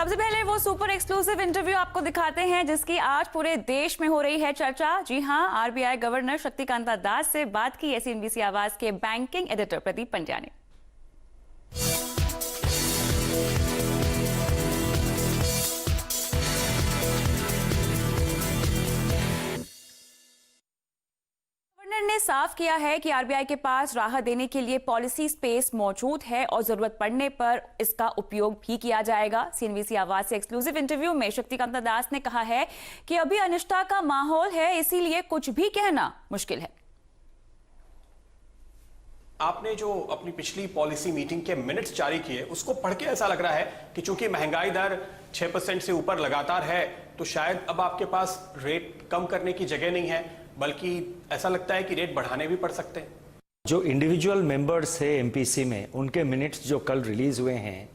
सबसे पहले वो सुपर एक्सक्लूसिव इंटरव्यू आपको दिखाते हैं जिसकी आज पूरे देश में हो रही है चर्चा। जी हां, आरबीआई गवर्नर शक्तिकांता दास से बात की है सीएनबीसी आवाज के बैंकिंग एडिटर प्रदीप पंड्या ने। ने साफ किया है कि आरबीआई के पास राहत देने के लिए पॉलिसी स्पेस मौजूद है और जरूरत पड़ने पर इसका उपयोग भी किया जाएगा। सीएनबीसी आवाज से एक्सक्लूसिव इंटरव्यू में शक्तिकांता दास ने कहा है कि अभी अनिश्चितता का माहौल है, इसीलिए कुछ भी कहना मुश्किल है। आपने जो अपनी पिछली पॉलिसी मीटिंग के मिनट्स जारी किए उसको पढ़ के ऐसा लग रहा है कि चूंकि महंगाई दर 6% से ऊपर लगातार है तो शायद अब आपके पास रेट कम करने की जगह नहीं है, बल्कि ऐसा लगता है कि रेट बढ़ाने भी पड़ सकते हैं। जो इंडिविजुअल मेंबर्स है एमपीसी में, उनके मिनट्स जो कल रिलीज हुए हैं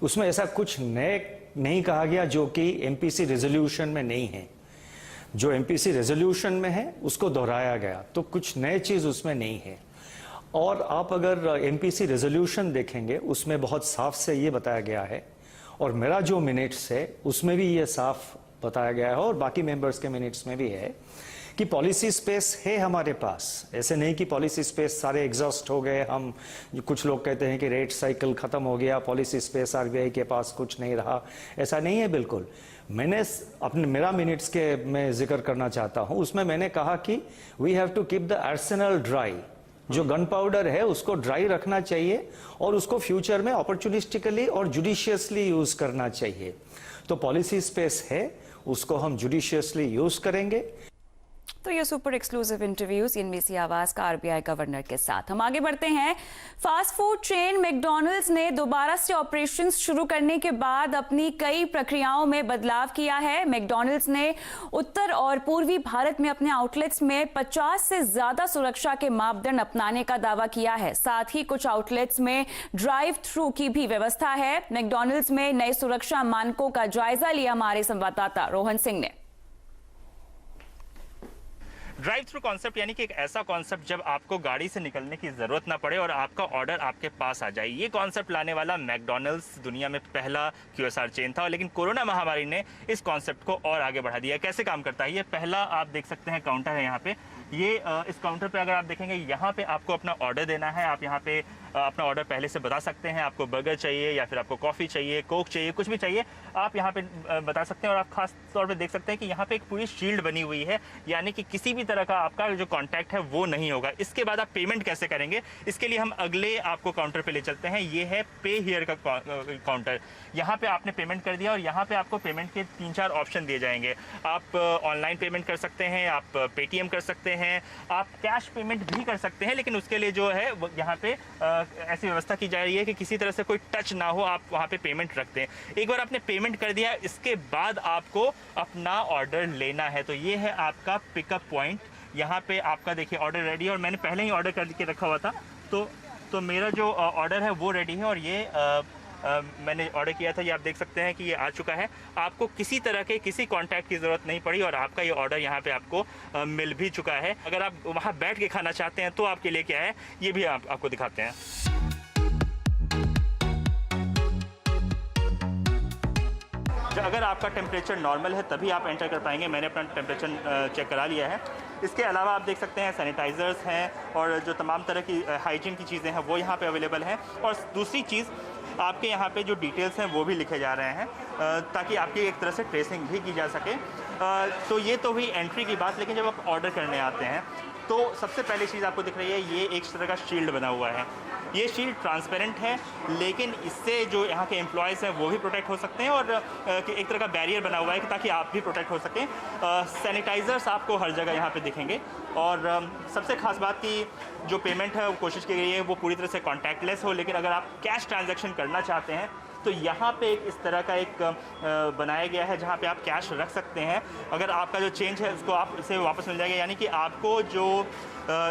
उसमें ऐसा कुछ नए नहीं कहा गया जो कि एमपीसी रेजोल्यूशन में नहीं है। जो एमपीसी रेजोल्यूशन में है उसको दोहराया गया, तो कुछ नए चीज उसमें नहीं है। और आप अगर एमपीसी रेजोल्यूशन देखेंगे उसमें बहुत साफ से ये बताया गया है, और मेरा जो मिनट्स है उसमें भी ये साफ बताया गया है और बाकी मेंबर्स के मिनट्स में भी है कि पॉलिसी स्पेस है हमारे पास। ऐसे नहीं कि पॉलिसी स्पेस सारे एग्जॉस्ट हो गए। हम कुछ लोग कहते हैं कि रेट साइकिल खत्म हो गया, पॉलिसी स्पेस आरबीआई के पास कुछ नहीं रहा, ऐसा नहीं है बिल्कुल। मैंने अपने मेरा मिनट्स के मैं जिक्र करना चाहता हूं, उसमें मैंने कहा कि we have to keep the arsenal dry. जो गन पाउडर है उसको ड्राई रखना चाहिए और उसको फ्यूचर में अपॉर्चुनिस्टिकली और जुडिशियसली यूज करना चाहिए। तो पॉलिसी स्पेस है, उसको हम जुडिशियसली यूज करेंगे। तो ये सुपर एक्सक्लूसिव इंटरव्यू सीएनबीसी आवाज का आरबीआई गवर्नर के साथ। हम आगे बढ़ते हैं। फास्ट फूड चेन मैकडॉनल्ड्स ने दोबारा से ऑपरेशंस शुरू करने के बाद अपनी कई प्रक्रियाओं में बदलाव किया है। मैकडॉनल्ड्स ने उत्तर और पूर्वी भारत में अपने आउटलेट्स में 50 से ज्यादा सुरक्षा के मापदंड अपनाने का दावा किया है। साथ ही कुछ आउटलेट्स में ड्राइव थ्रू की भी व्यवस्था है। मैकडॉनल्ड्स में नए सुरक्षा मानकों का जायजा लिया हमारे संवाददाता रोहन सिंह ने। ड्राइव थ्रू कॉन्सेप्ट यानी कि एक ऐसा कॉन्सेप्ट जब आपको गाड़ी से निकलने की जरूरत ना पड़े और आपका ऑर्डर आपके पास आ जाए। ये कॉन्सेप्ट लाने वाला मैकडॉनल्ड्स दुनिया में पहला क्यूएसआर चेन था, लेकिन कोरोना महामारी ने इस कॉन्सेप्ट को और आगे बढ़ा दिया। कैसे काम करता है ये? पहला आप देख सकते हैं काउंटर है यहाँ पे। ये इस काउंटर पे अगर आप देखेंगे यहाँ पे आपको अपना ऑर्डर देना है। आप यहाँ पे अपना ऑर्डर पहले से बता सकते हैं। आपको बर्गर चाहिए या फिर आपको कॉफ़ी चाहिए, कोक चाहिए, कुछ भी चाहिए आप यहाँ पे बता सकते हैं। और आप खास तौर पे देख सकते हैं कि यहाँ पे एक पूरी शील्ड बनी हुई है, यानी कि किसी भी तरह का आपका जो कॉन्टैक्ट है वो नहीं होगा। इसके बाद आप पेमेंट कैसे करेंगे, इसके लिए हम अगले आपको काउंटर पे ले चलते हैं। ये है पे हियर का काउंटर। यहाँ पे आपने पेमेंट कर दिया और यहाँ पे आपको पेमेंट के 3-4 ऑप्शन दिए जाएंगे। आप ऑनलाइन पेमेंट कर सकते हैं, आप पेटीएम कर सकते हैं, आप कैश पेमेंट भी कर सकते हैं, लेकिन उसके लिए जो है यहाँ पे ऐसी व्यवस्था की जा रही है कि किसी तरह से कोई टच ना हो, आप वहाँ पे पेमेंट रखते हैं। एक बार आपने पेमेंट कर दिया, इसके बाद आपको अपना ऑर्डर लेना है। तो ये है आपका पिकअप पॉइंट। यहाँ पे आपका देखिए ऑर्डर रेडी है और मैंने पहले ही ऑर्डर करके रखा हुआ था, तो मेरा जो ऑर्डर है वो रेडी है और ये मैंने ऑर्डर किया था। ये आप देख सकते हैं कि ये आ चुका है। आपको किसी तरह के किसी कांटेक्ट की ज़रूरत नहीं पड़ी और आपका ये ऑर्डर यहाँ पे आपको मिल भी चुका है। अगर आप वहाँ बैठ के खाना चाहते हैं तो आपके लिए क्या है ये भी आपको दिखाते हैं। अगर आपका टेम्परेचर नॉर्मल है तभी आप एंटर कर पाएंगे। मैंने अपना टेम्परेचर चेक करा लिया है। इसके अलावा आप देख सकते हैं सैनिटाइज़र्स हैं और जो तमाम तरह की हाइजीन की चीज़ें हैं वो यहाँ पे अवेलेबल हैं। और दूसरी चीज़, आपके यहाँ पे जो डिटेल्स हैं वो भी लिखे जा रहे हैं ताकि आपकी एक तरह से ट्रेसिंग भी की जा सके। तो ये तो हुई एंट्री की बात, लेकिन जब आप ऑर्डर करने आते हैं तो सबसे पहली चीज़ आपको दिख रही है, ये एक तरह का शील्ड बना हुआ है। ये शील्ड ट्रांसपेरेंट है, लेकिन इससे जो यहाँ के एम्प्लॉयज़ हैं वो भी प्रोटेक्ट हो सकते हैं और एक तरह का बैरियर बना हुआ है कि ताकि आप भी प्रोटेक्ट हो सकें। सैनिटाइज़र्स आपको हर जगह यहाँ पे दिखेंगे और सबसे खास बात की जो पेमेंट है वो कोशिश की गई है वो पूरी तरह से कॉन्टैक्टलेस हो, लेकिन अगर आप कैश ट्रांजैक्शन करना चाहते हैं तो यहाँ पे एक इस तरह का एक बनाया गया है जहाँ पे आप कैश रख सकते हैं। अगर आपका जो चेंज है उसको आप इसे वापस मिल जाएगा, यानी कि आपको जो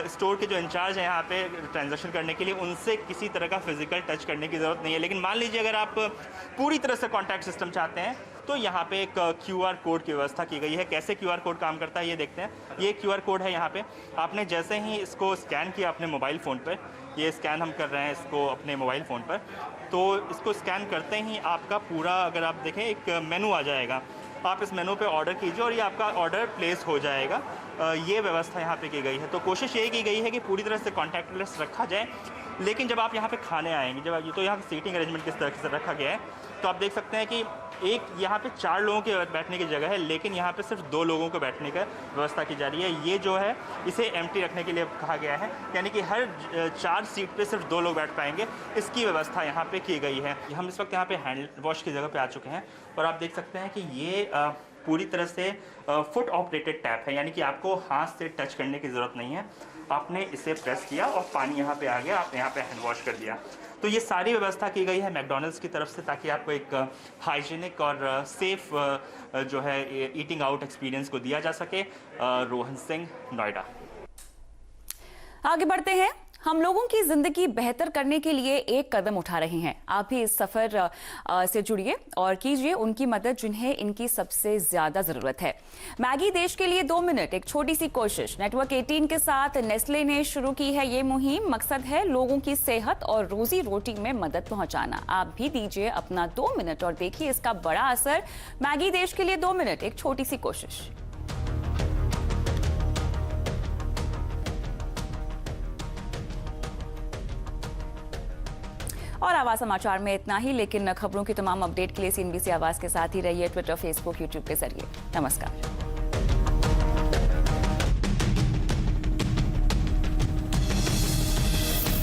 स्टोर के जो इंचार्ज हैं यहाँ पे ट्रांजैक्शन करने के लिए उनसे किसी तरह का फिजिकल टच करने की ज़रूरत नहीं है। लेकिन मान लीजिए अगर आप पूरी तरह से कॉन्टैक्ट सिस्टम चाहते हैं तो यहाँ पे एक QR कोड की व्यवस्था की गई है। कैसे QR कोड काम करता है ये देखते हैं। ये QR कोड है यहाँ पे, आपने जैसे ही इसको स्कैन किया अपने मोबाइल फ़ोन पर, ये स्कैन हम कर रहे हैं इसको अपने मोबाइल फ़ोन पर, तो इसको स्कैन करते ही आपका पूरा, अगर आप देखें, एक मेनू आ जाएगा। आप इस मेनू पे ऑर्डर कीजिए और ये आपका ऑर्डर प्लेस हो जाएगा। ये व्यवस्था यहाँ पे की गई है। तो कोशिश ये की गई है कि पूरी तरह से कॉन्टैक्टलेस रखा जाए, लेकिन जब आप यहाँ पे खाने आएंगे, जब तो यहाँ सीटिंग अरेंजमेंट किस तरह से रखा गया है, तो आप देख सकते हैं कि एक यहाँ पे 4 लोगों के बैठने की जगह है, लेकिन यहाँ पे सिर्फ 2 लोगों को बैठने का व्यवस्था की जा रही है। ये जो है इसे एम्प्टी रखने के लिए कहा गया है, यानी कि हर 4 सीट पे सिर्फ 2 लोग बैठ पाएंगे, इसकी व्यवस्था यहाँ पे की गई है। हम इस वक्त यहाँ पे हैंड वॉश की जगह पे आ चुके हैं और आप देख सकते हैं कि ये पूरी तरह से फुट ऑपरेटेड टैप है, यानी कि आपको हाथ से टच करने की ज़रूरत नहीं है। आपने इसे प्रेस किया और पानी यहाँ पे आ गया, आपने यहाँ पे हैंड वॉश कर दिया। तो ये सारी व्यवस्था की गई है मैकडॉनल्ड्स की तरफ से, ताकि आपको एक हाइजीनिक और सेफ जो है ईटिंग आउट एक्सपीरियंस को दिया जा सके। रोहन सिंह, नोएडा। आगे बढ़ते हैं। हम लोगों की जिंदगी बेहतर करने के लिए एक कदम उठा रहे हैं। आप भी इस सफर से जुड़िए और कीजिए उनकी मदद जिन्हें इनकी सबसे ज्यादा जरूरत है। मैगी देश के लिए 2 मिनट, एक छोटी सी कोशिश। नेटवर्क 18 के साथ नेस्ले ने शुरू की है ये मुहिम। मकसद है लोगों की सेहत और रोजी रोटी में मदद पहुंचाना। आप भी दीजिए अपना 2 मिनट और देखिए इसका बड़ा असर। मैगी देश के लिए 2 मिनट, एक छोटी सी कोशिश। और आवाज समाचार में इतना ही, लेकिन खबरों की तमाम अपडेट के लिए CNBC आवाज के साथ ही रहिए, ट्विटर, फेसबुक, यूट्यूब के जरिए। नमस्कार।